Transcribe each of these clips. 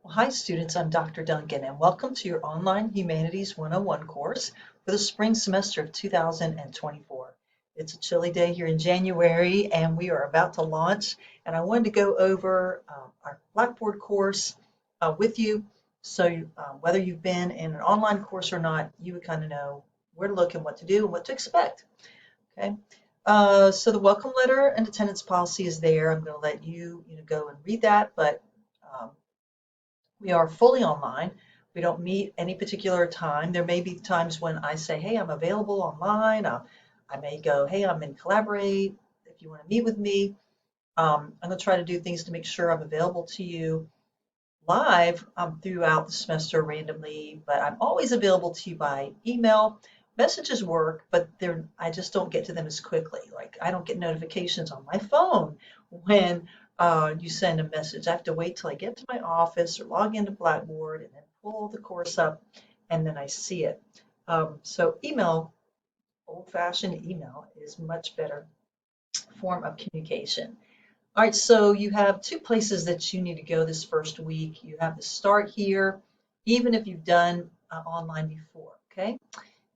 Well, hi students, I'm Dr. Duncan and welcome to your online Humanities 101 course for the spring semester of 2024. It's a chilly day here in January and we are about to launch, and I wanted to go over our Blackboard course with you, so whether you've been in an online course or not, you would kind of know where to look and what to do and what to expect. Okay. So the welcome letter and attendance policy is there. I'm going to let you go and read that, but um, we are fully online. We don't meet any particular time. There may be times when I say, hey, I'm available online. I may go, hey, I'm in Collaborate if you want to meet with me. I'm going to try to do things to make sure I'm available to you live throughout the semester randomly, but I'm always available to you by email. Messages work, but I just don't get to them as quickly. Like I don't get notifications on my phone when you send a message. I have to wait till I get to my office or log into Blackboard and then pull the course up and then I see it. So email, old-fashioned email, is much better form of communication. All right, so you have two places that you need to go this first week. You have to start here, even if you've done online before, okay?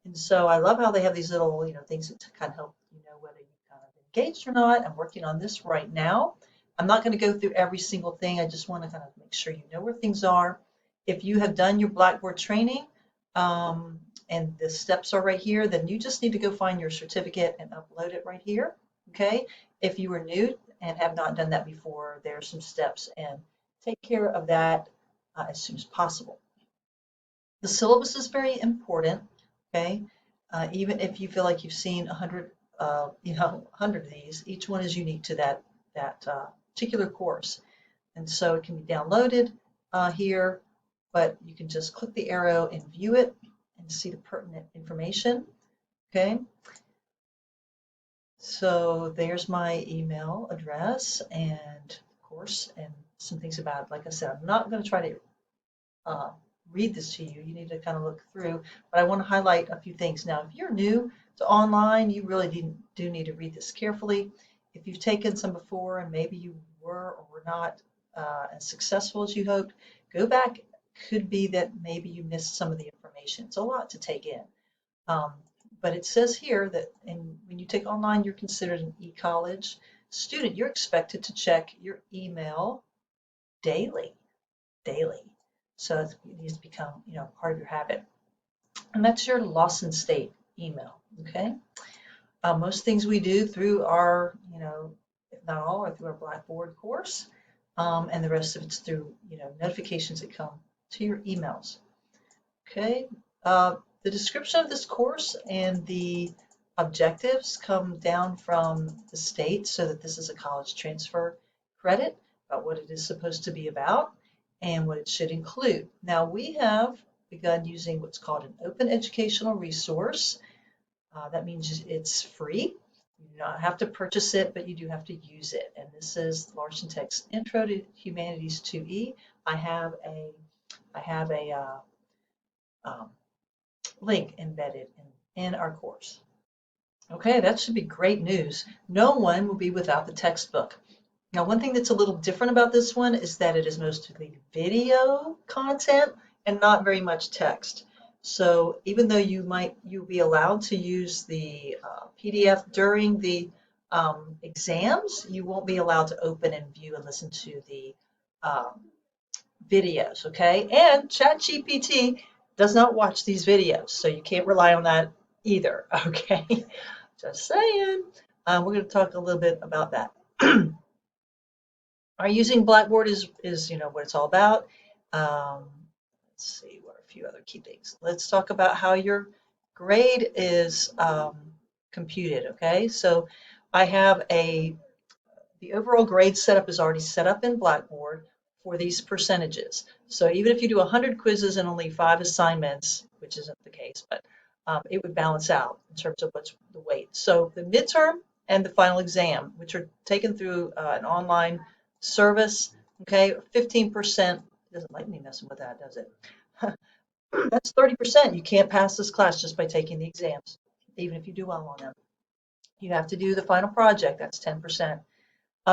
And so I love how they have these little, things that kind of help you know whether you've kind of engaged or not. I'm working on this right now. I'm not going to go through every single thing. I just want to kind of make sure you know where things are. If you have done your Blackboard training and the steps are right here, then you just need to go find your certificate and upload it right here, okay? If you are new and have not done that before, there are some steps, and take care of that as soon as possible. The syllabus is very important, okay? Even if you feel like you've seen 100, 100 of these, each one is unique to that particular course. And so it can be downloaded here, but you can just click the arrow and view it and see the pertinent information, okay? So there's my email address and course and some things about it. Like I said, I'm not going to try to read this to you. You need to kind of look through, but I want to highlight a few things. Now, if you're new to online, you really do need to read this carefully. If you've taken some before and maybe you were or were not as successful as you hoped, go back. Could be that maybe you missed some of the information. It's a lot to take in. But it says here that when you take online, you're considered an e-college student. You're expected to check your email daily. So it needs to become, part of your habit. And that's your Lawson State email, okay? Most things we do through our, if not all, are through our Blackboard course, and the rest of it's through, notifications that come to your emails. Okay. The description of this course and the objectives come down from the state, so that this is a college transfer credit, about what it is supposed to be about and what it should include. Now, we have begun using what's called an open educational resource. That means it's free. You do not have to purchase it, but you do have to use it. And this is Larson Tech's Intro to Humanities 2E. I have a link embedded in our course. Okay, that should be great news. No one will be without the textbook. Now, one thing that's a little different about this one is that it is mostly video content and not very much text. So even though you'll be allowed to use the PDF during the exams, you won't be allowed to open and view and listen to the videos, okay? And ChatGPT does not watch these videos, so you can't rely on that either, okay? Just saying. We're going to talk a little bit about that. Our using Blackboard is what it's all about. Let's see, what are a few other key things. Let's talk about how your grade is computed, okay? So I have the overall grade setup is already set up in Blackboard for these percentages. So even if you do 100 quizzes and only 5 assignments, which isn't the case, but it would balance out in terms of what's the weight. So the midterm and the final exam, which are taken through an online service, okay, 15%, doesn't like me messing with that, does it? That's 30%. You can't pass this class just by taking the exams, even if you do well on them. You have to do the final project, that's 10%.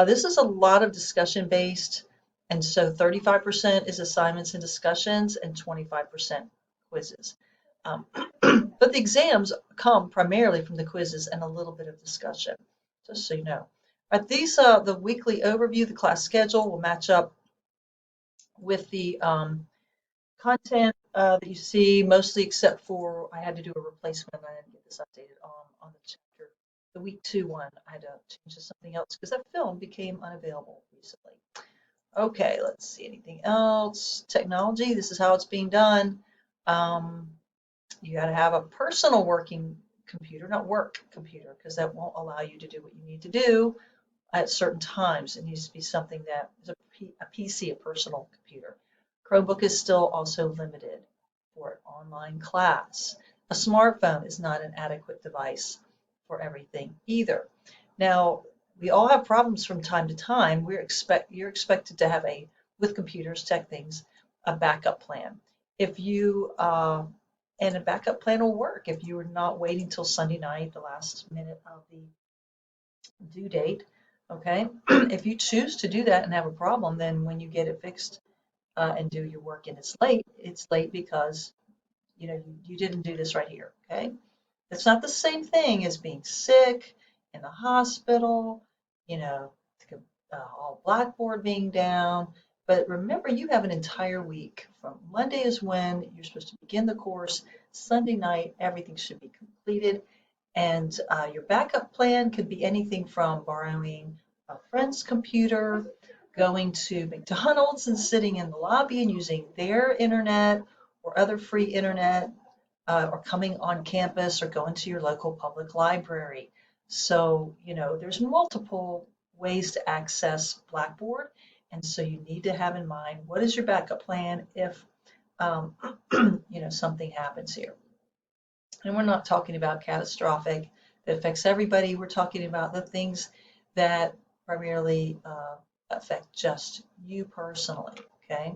This is a lot of discussion based. And so 35% is assignments and discussions and 25% quizzes. But the exams come primarily from the quizzes and a little bit of discussion, just so you know. These, the weekly overview, the class schedule will match up with the content that you see, mostly except for I had to do a replacement. I didn't get this updated on the chapter. The week 2 one, I had to change to something else because that film became unavailable recently. Okay, let's see anything else. Technology, this is how it's being done. Um, you got to have a personal working computer, not work computer, because that won't allow you to do what you need to do at certain times. It needs to be something that is a PC, a personal computer. Chromebook is still also limited for an online class. A smartphone is not an adequate device for everything either. Now, we all have problems from time to time. You're expected to have with computers, tech things, a backup plan. If you and a backup plan will work if you are not waiting till Sunday night, the last minute of the due date. Okay, if you choose to do that and have a problem, then when you get it fixed and do your work and it's late because you didn't do this right here. Okay, it's not the same thing as being sick in the hospital, you know, all Blackboard being down. But remember, you have an entire week. From Monday is when you're supposed to begin the course. Sunday night, everything should be completed. And your backup plan could be anything from borrowing a friend's computer, going to McDonald's and sitting in the lobby and using their internet or other free internet, or coming on campus or going to your local public library. So, there's multiple ways to access Blackboard. And so you need to have in mind, what is your backup plan if, um, something happens here? And we're not talking about catastrophic that affects everybody. We're talking about the things that primarily affect just you personally, okay?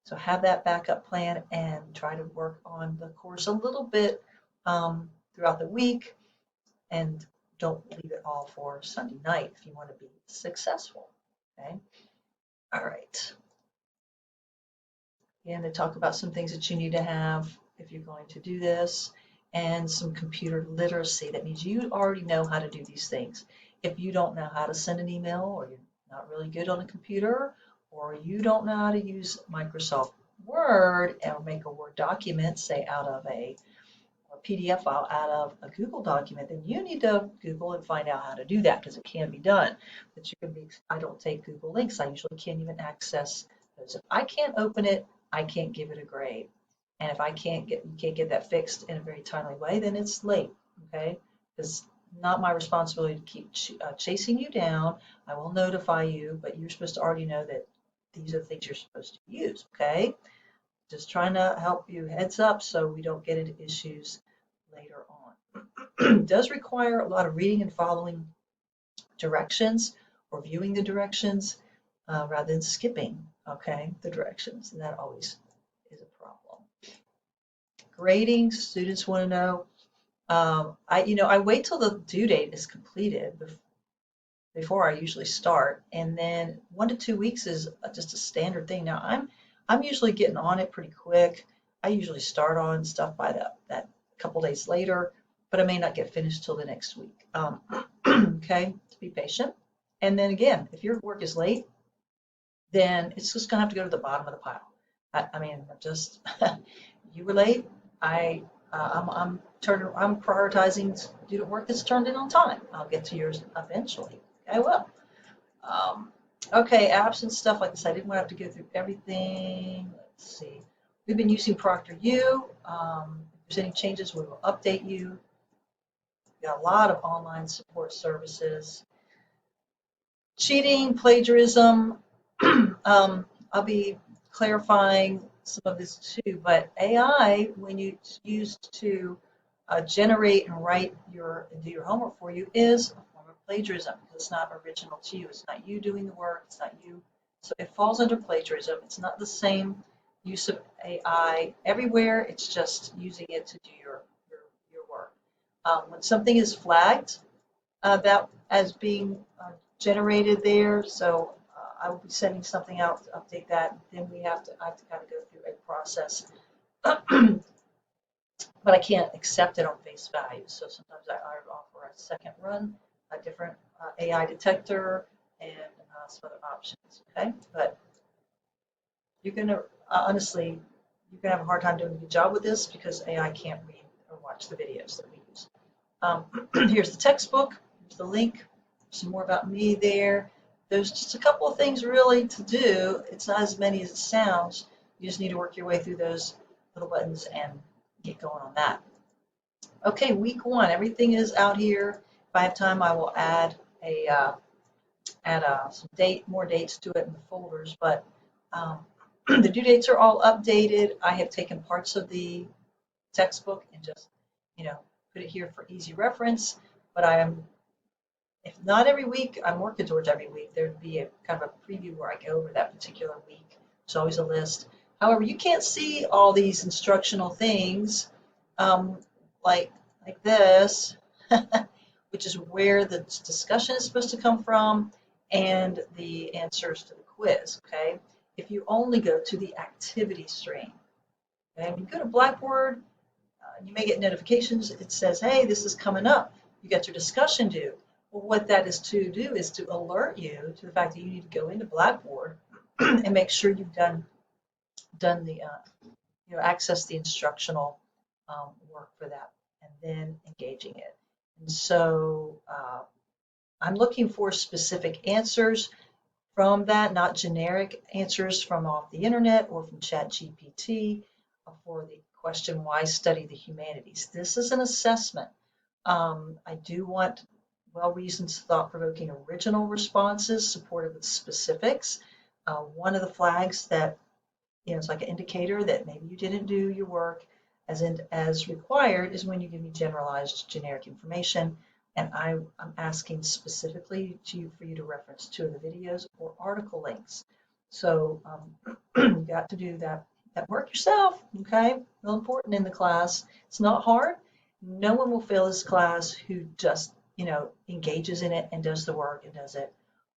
So have that backup plan and try to work on the course a little bit throughout the week, and don't leave it all for Sunday night if you want to be successful, okay? All right. Again, they talk about some things that you need to have if you're going to do this, and some computer literacy. That means you already know how to do these things. If you don't know how to send an email, or you're not really good on a computer, or you don't know how to use Microsoft Word and make a Word document, say out of a PDF file out of a Google document, then you need to Google and find out how to do that, because it can be done. But I don't take Google links. I usually can't even access those. If I can't open it, I can't give it a grade. And if you can't get that fixed in a very timely way, then it's late, okay? It's not my responsibility to keep chasing you down. I will notify you, but you're supposed to already know that these are the things you're supposed to use, okay? Just trying to help you, heads up, so we don't get into issues later on. It does require a lot of reading and following directions, or viewing the directions, rather than skipping, okay, the directions. And that always is a problem. Grading, students want to know. I wait till the due date is completed before I usually start, and then 1 to 2 weeks is just a standard thing. Now I'm usually getting on it pretty quick. I usually start on stuff by that couple days later, but I may not get finished till the next week. Okay, to be patient. And then again, if your work is late, then it's just gonna have to go to the bottom of the pile. I mean, just you were late. I'm prioritizing student work that's turned in on time. I'll get to yours eventually. I will. Um, okay, absence stuff like this. I didn't want to have to go through everything. Let's see. We've been using ProctorU. If there's any changes, we will update you. We've got a lot of online support services. Cheating, plagiarism. I'll be clarifying some of this too, but AI, when you use to generate and do your homework for you, is a form of plagiarism, because it's not original to you. It's not you doing the work. It's not you. So it falls under plagiarism. It's not the same use of AI everywhere. It's just using it to do your work. When something is flagged that as being generated there, so I will be sending something out to update that. Then I have to kind of go through a process, but I can't accept it on face value. So sometimes I offer a second run, a different AI detector, and some other options. Okay, but you're gonna honestly, you're gonna have a hard time doing a good job with this because AI can't read or watch the videos that we use. Here's the textbook. Here's the link. Some more about me there. There's just a couple of things really to do. It's not as many as it sounds. You just need to work your way through those little buttons and get going on that. Okay, week one. Everything is out here. If I have time, I will add some more dates to it in the folders. But the due dates are all updated. I have taken parts of the textbook and just, put it here for easy reference. But if not every week, I'm working towards every week. There'd be a kind of a preview where I go over that particular week. There's always a list. However, you can't see all these instructional things like this, which is where the discussion is supposed to come from and the answers to the quiz, okay? If you only go to the activity stream, okay? When you go to Blackboard, you may get notifications. It says, hey, this is coming up. You got your discussion due. Well, what that is to do is to alert you to the fact that you need to go into Blackboard and make sure you've done the, access the instructional work for that and then engaging it. And so I'm looking for specific answers from that, not generic answers from off the internet or from ChatGPT for the question, why study the humanities? This is an assessment. I do want well-reasoned, thought-provoking original responses supported with specifics. One of the flags that, it's like an indicator that maybe you didn't do your work as required is when you give me generalized generic information. And I'm asking specifically for you to reference 2 of the videos or article links. So you got to do that work yourself, okay? Real important in the class. It's not hard. No one will fail this class who just, engages in it and does the work and does it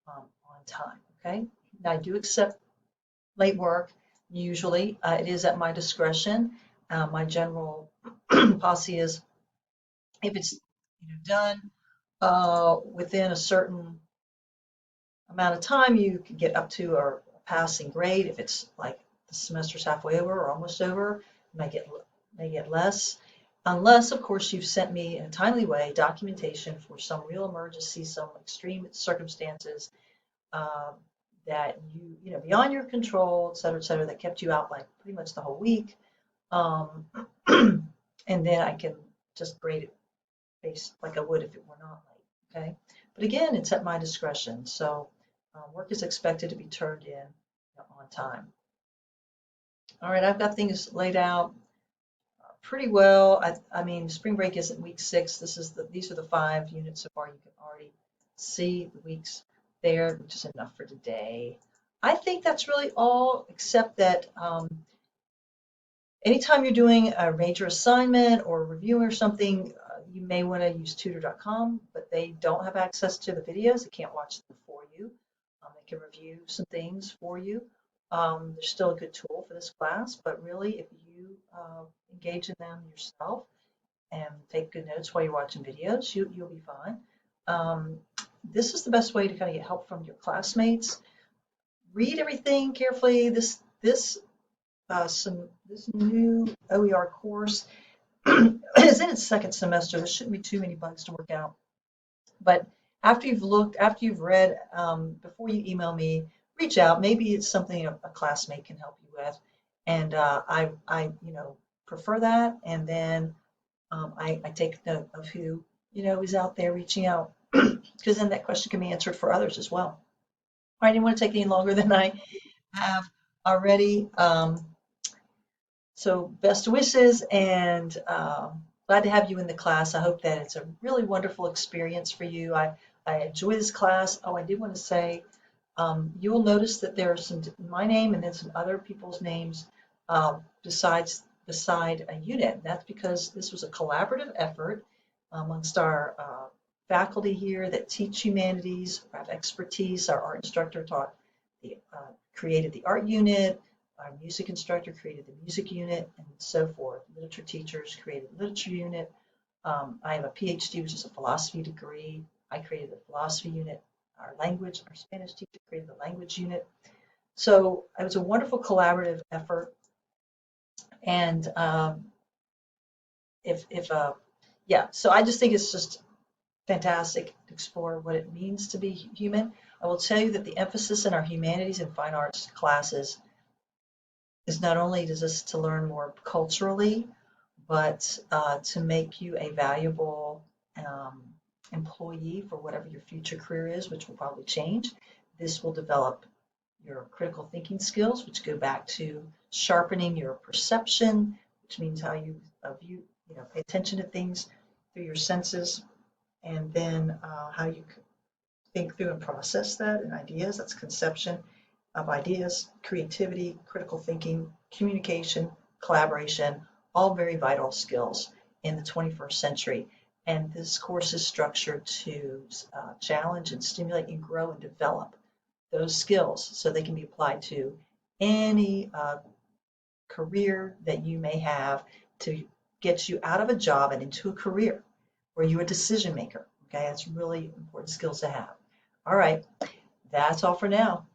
on time, okay? Now, I do accept late work. Usually, it is at my discretion. My general policy is if it's done within a certain amount of time, you can get up to a passing grade. If it's like the semester's halfway over or almost over, may get less. Unless, of course, you've sent me in a timely way documentation for some real emergency, some extreme circumstances that beyond your control, et cetera, that kept you out like pretty much the whole week. And then I can just grade it based like I would if it were not late, okay? But again, it's at my discretion. So work is expected to be turned in on time. All right, I've got things laid out pretty well. I mean, spring break isn't week 6. These are the 5 units so far. You can already see the weeks there, which is enough for today. I think that's really all, except that anytime you're doing a major assignment or reviewing or something, you may want to use tutor.com, but they don't have access to the videos. They can't watch them for you. They can review some things for you. They're still a good tool for this class, but really if you engage in them yourself and take good notes while you're watching videos, you'll be fine. This is the best way to kind of get help from your classmates. Read everything carefully. This new OER course is in its 2nd semester. There shouldn't be too many bugs to work out. But after you've read, before you email me, reach out. Maybe it's something a classmate can help you with. And I prefer that. And then I take note of who, is out there reaching out, because then that question can be answered for others as well. I didn't want to take any longer than I have already. So best wishes, and glad to have you in the class. I hope that it's a really wonderful experience for you. I enjoy this class. Oh, I did want to say, you will notice that there are my name and then some other people's names beside a unit. That's because this was a collaborative effort amongst our faculty here that teach humanities, have expertise. Our art instructor taught created the art unit, our music instructor created the music unit, and so forth. Literature teachers created the literature unit. I have a PhD, which is a philosophy degree. I created the philosophy unit. Our Spanish teacher created the language unit. So it was a wonderful collaborative effort. And if yeah, so I just think it's just fantastic to explore what it means to be human. I will tell you that the emphasis in our humanities and fine arts classes is not only does this to learn more culturally, but to make you a valuable um, employee for whatever your future career is, which will probably change. This will develop your critical thinking skills, which go back to sharpening your perception, which means how you view, pay attention to things through your senses, and then how you think through and process that and ideas. That's conception of ideas, creativity, critical thinking, communication, collaboration, all very vital skills in the 21st century. And this course is structured to challenge and stimulate and grow and develop those skills so they can be applied to any career that you may have to get you out of a job and into a career where you're a decision maker. Okay, that's really important skills to have. All right, that's all for now.